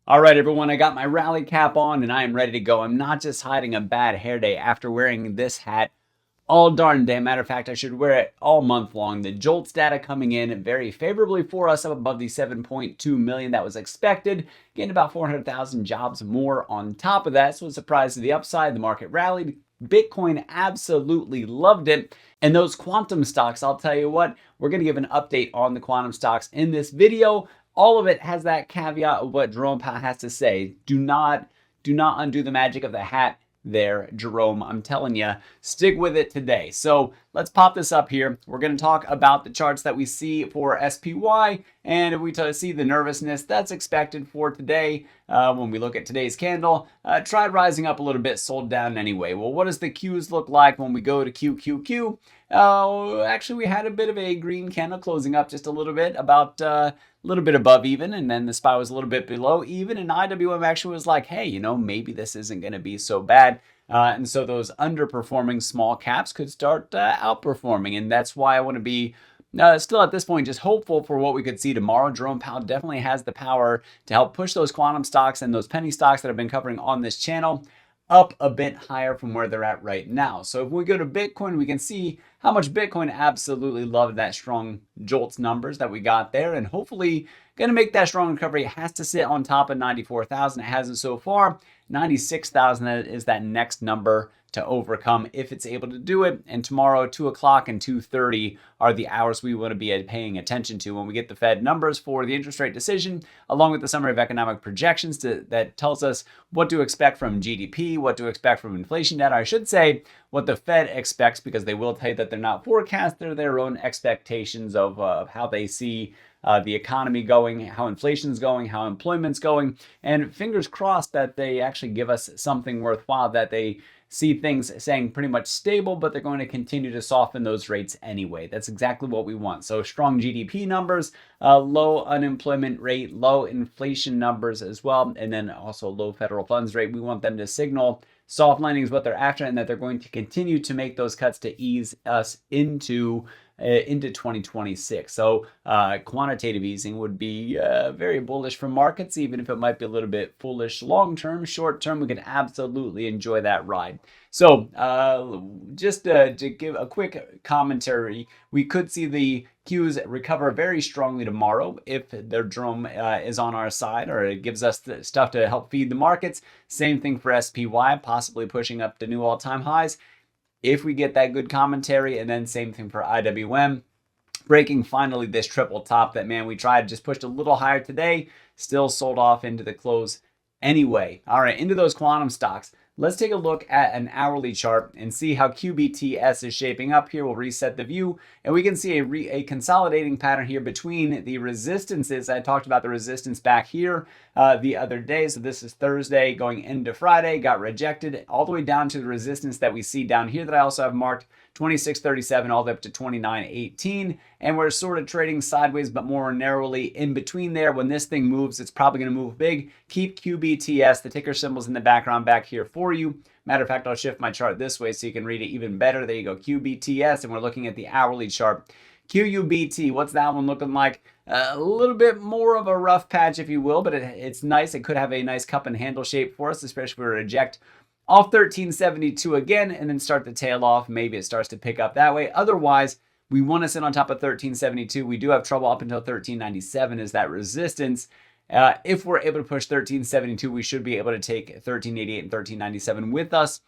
All right, everyone, I got my rally cap on and I am ready to go. I'm not just hiding a bad hair day after wearing this hat all darn day. Matter of fact, I should wear it all month long. The JOLTS data coming in very favorably for us, up above the 7.2 million that was expected, getting about 400,000 jobs more on top of that. So a surprise to the upside. The market rallied. Bitcoin absolutely loved it. And those quantum stocks, I'll tell you what, we're going to give an update on the quantum stocks in this video. All of it has that caveat of what Jerome Powell has to say. Do not undo the magic of the hat there, Jerome. I'm telling you, stick with it today. So let's pop this up here. We're going to talk about the charts that we see for SPY, and if we see the nervousness that's expected for today, when we look at today's candle, tried rising up a little bit, sold down anyway. Well, what does the Qs look like when we go to QQQ? Actually, we had a bit of a green candle closing up just a little bit, about a little bit above even, and then the SPY was a little bit below even, and IWM actually was like, hey, maybe this isn't going to be so bad. And so those underperforming small caps could start outperforming, and that's why I want to be still at this point just hopeful for what we could see tomorrow. Jerome Powell definitely has the power to help push those quantum stocks and those penny stocks that I've been covering on this channel up a bit higher from where they're at right now. So if we go to Bitcoin, we can see how much Bitcoin absolutely loved that strong JOLTS numbers that we got there, and hopefully going to make that strong recovery. It has to sit on top of 94,000. It hasn't so far. 96,000 is that next number to overcome if it's able to do it. And tomorrow, 2 o'clock and 2:30 are the hours we want to be paying attention to when we get the Fed numbers for the interest rate decision, along with the summary of economic projections that tells us what to expect from GDP, what to expect from inflation data. I should say what the Fed expects, because they will tell you that they're not forecasts, they're their own expectations of how they see the economy going, how inflation's going, how employment's going, and fingers crossed that they actually give us something worthwhile, that they see things saying pretty much stable, but they're going to continue to soften those rates anyway. That's exactly what we want. So strong GDP numbers, low unemployment rate, low inflation numbers as well, and then also low federal funds rate. We want them to signal soft landing is what they're after, and that they're going to continue to make those cuts to ease us into 2026. So quantitative easing would be very bullish for markets, even if it might be a little bit foolish long term. Short term, we can absolutely enjoy that ride. So just to give a quick commentary, we could see the Qs recover very strongly tomorrow if their Jerome is on our side, or it gives us the stuff to help feed the markets. Same thing for SPY, possibly pushing up to new all-time highs if we get that good commentary. And then same thing for IWM, breaking finally this triple top that, man, we tried, just pushed a little higher today, still sold off into the close anyway. All right, into those quantum stocks. Let's take a look at an hourly chart and see how QBTS is shaping up here. We'll reset the view, and we can see a consolidating pattern here between the resistances. I talked about the resistance back here the other day. So this is Thursday going into Friday, got rejected all the way down to the resistance that we see down here that I also have marked, 26.37 all the way up to 29.18, and we're sort of trading sideways but more narrowly in between there. When this thing moves, it's probably going to move big. Keep QBTS, the ticker symbols in the background back here for you. Matter of fact, I'll shift my chart this way so you can read it even better. There you go, QBTS, and we're looking at the hourly chart. QUBT, what's that one looking like? A little bit more of a rough patch, if you will, but it's nice. It could have a nice cup and handle shape for us, especially if we reject off 1372 again and then start to tail off. Maybe it starts to pick up that way. Otherwise, we want to sit on top of 1372. We do have trouble up until 1397 is that resistance. If we're able to push 1372, we should be able to take 1388 and 1397 with us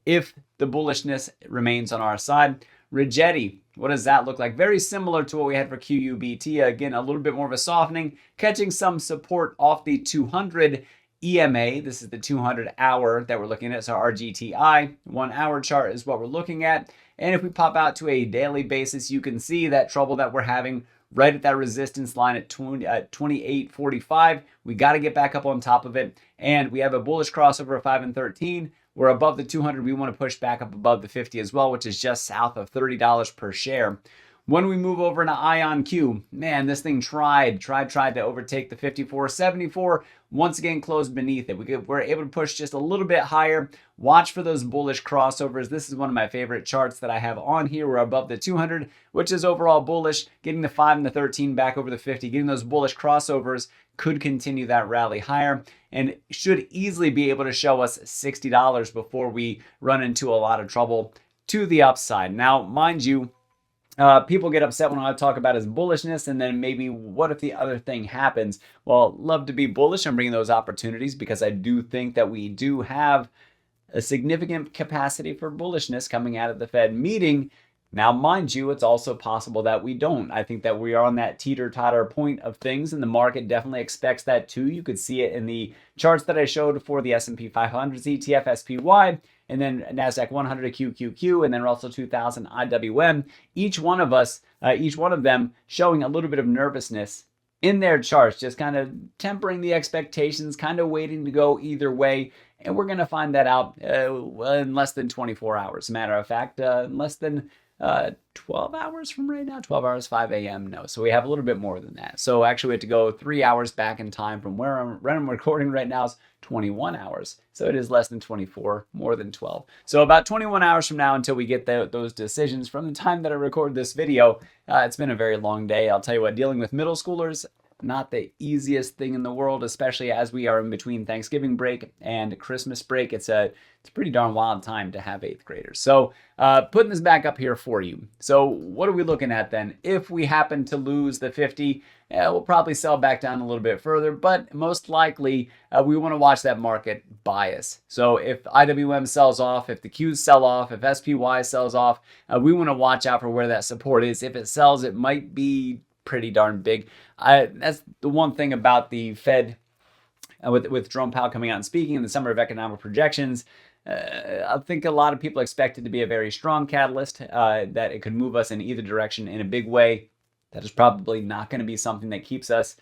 if the bullishness remains on our side. Rigetti, what does that look like? Very similar to what we had for QUBT. Again, a little bit more of a softening, catching some support off the 200 EMA. This is the 200 hour that we're looking at. So RGTI, 1 hour chart is what we're looking at. And if we pop out to a daily basis, you can see that trouble that we're having right at that resistance line at 28.45. We got to get back up on top of it. And we have a bullish crossover of 5 and 13. We're above the 200. We want to push back up above the 50 as well, which is just south of $30 per share. When we move over to IONQ, man, this thing tried to overtake the 54.74. once again closed beneath it. We're able to push just a little bit higher. Watch for those bullish crossovers. This is one of my favorite charts that I have on here. We're above the 200, which is overall bullish. Getting the 5 and the 13 back over the 50, getting those bullish crossovers could continue that rally higher and should easily be able to show us $60 before we run into a lot of trouble to the upside. Now, mind you, people get upset when I talk about his bullishness, and then maybe what if the other thing happens? Well, love to be bullish and bring those opportunities, because I do think that we do have a significant capacity for bullishness coming out of the Fed meeting. Now, mind you, it's also possible that we don't. I think that we are on that teeter-totter point of things, and the market definitely expects that too. You could see it in the charts that I showed for the S&P 500 ETF SPY, and then NASDAQ 100 QQQ, and then Russell 2000 IWM. Each one of them showing a little bit of nervousness in their charts, just kind of tempering the expectations, kind of waiting to go either way. And we're going to find that out in less than 24 hours. Matter of fact, less than 12 hours from right now, 12 hours, 5 a.m. No, so we have a little bit more than that. So actually we have to go 3 hours back in time from where I'm recording right now is 21 hours. So it is less than 24, more than 12. So about 21 hours from now until we get those decisions from the time that I record this video. It's been a very long day. I'll tell you what, dealing with middle schoolers, not the easiest thing in the world, especially as we are in between Thanksgiving break and Christmas break. It's a pretty darn wild time to have 8th graders. So putting this back up here for you. So what are we looking at then? If we happen to lose the 50, we'll probably sell back down a little bit further, but most likely we want to watch that market bias. So if IWM sells off, if the Qs sell off, if SPY sells off, we want to watch out for where that support is. If it sells, it might be pretty darn big. That's the one thing about the Fed with Jerome Powell coming out and speaking in the Summer of Economic Projections. I think a lot of people expect it to be a very strong catalyst, that it could move us in either direction in a big way. That is probably not going to be something that keeps us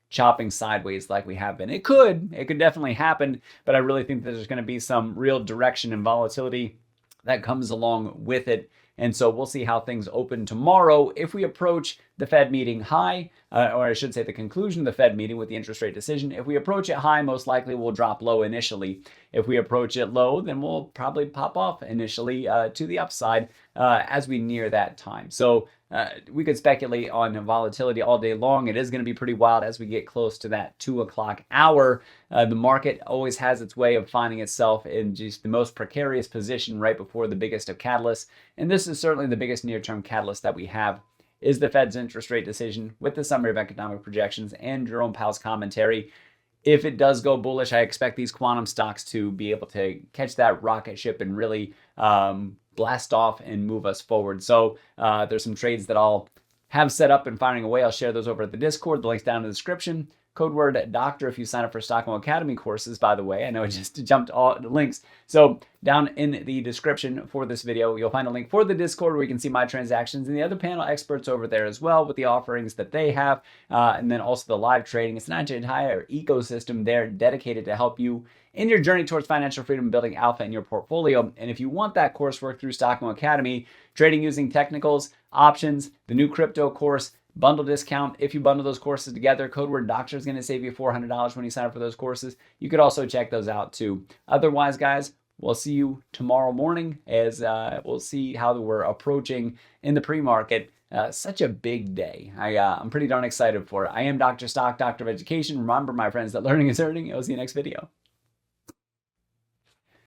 chopping sideways like we have been. It could definitely happen, but I really think that there's going to be some real direction and volatility that comes along with it. And so we'll see how things open tomorrow. If we approach the Fed meeting high, or I should say the conclusion of the Fed meeting with the interest rate decision, if we approach it high, most likely we'll drop low initially. If we approach it low, then we'll probably pop off initially to the upside as we near that time. So we could speculate on volatility all day long. It is going to be pretty wild as we get close to that 2 o'clock hour. The market always has its way of finding itself in just the most precarious position right before the biggest of catalysts. And this is certainly the biggest near-term catalyst that we have, is the Fed's interest rate decision with the Summary of Economic Projections and Jerome Powell's commentary. If it does go bullish, I expect these quantum stocks to be able to catch that rocket ship and really blast off and move us forward. So there's some trades that I'll have set up and firing away. I'll share those over at the Discord. The link's down in the description. Code word doctor if you sign up for Stockholm Academy courses, by the way. I know it just jumped all the links. So down in the description for this video, you'll find a link for the Discord where you can see my transactions and the other panel experts over there as well with the offerings that they have. And then also the live trading. It's an entire ecosystem there dedicated to help you in your journey towards financial freedom, building alpha in your portfolio. And if you want that coursework through Stockholm Academy, trading using technicals, options, the new crypto course, bundle discount. If you bundle those courses together, code word doctor is going to save you $400 when you sign up for those courses. You could also check those out too. Otherwise, guys, we'll see you tomorrow morning as we'll see how we're approaching in the pre-market. Such a big day. I'm pretty darn excited for it. I am Dr. Stock, Doctor of Education. Remember, my friends, that learning is earning. I'll see you next video.